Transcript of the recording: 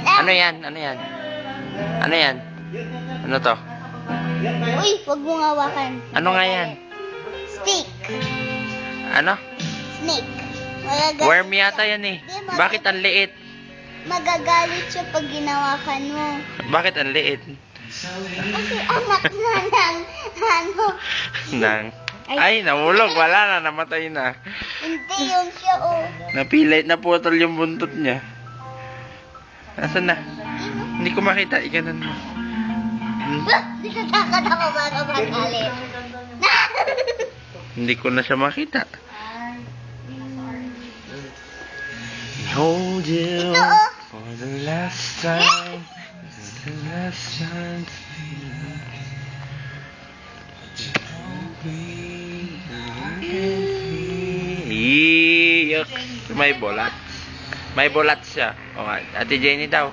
Ano yan? Ano yan? Ano yan? Ano to? Uy, wag mo hawakan. Ano nga yan? Stick. Ano? Snake. Magagalit Worm siya. yata yan eh. Di, Bakit ang liit? Magagalit siya pag ginawakan mo. Bakit ang liit? Kasi anak na ng ano. Nang... Ay, nahulog. Wala na. Namatay na. Hindi yun siya, oh. Napilit na putol yung buntot niya. Nasaan na? Hindi ko makita. Iganan mo. Natatakot ako baka magalit. Hindi ko na siya makita. Hold you Ito, oh. for the last time. The last time. Iyak. May bolat. May bolat siya. O nga, Ate Jenny daw.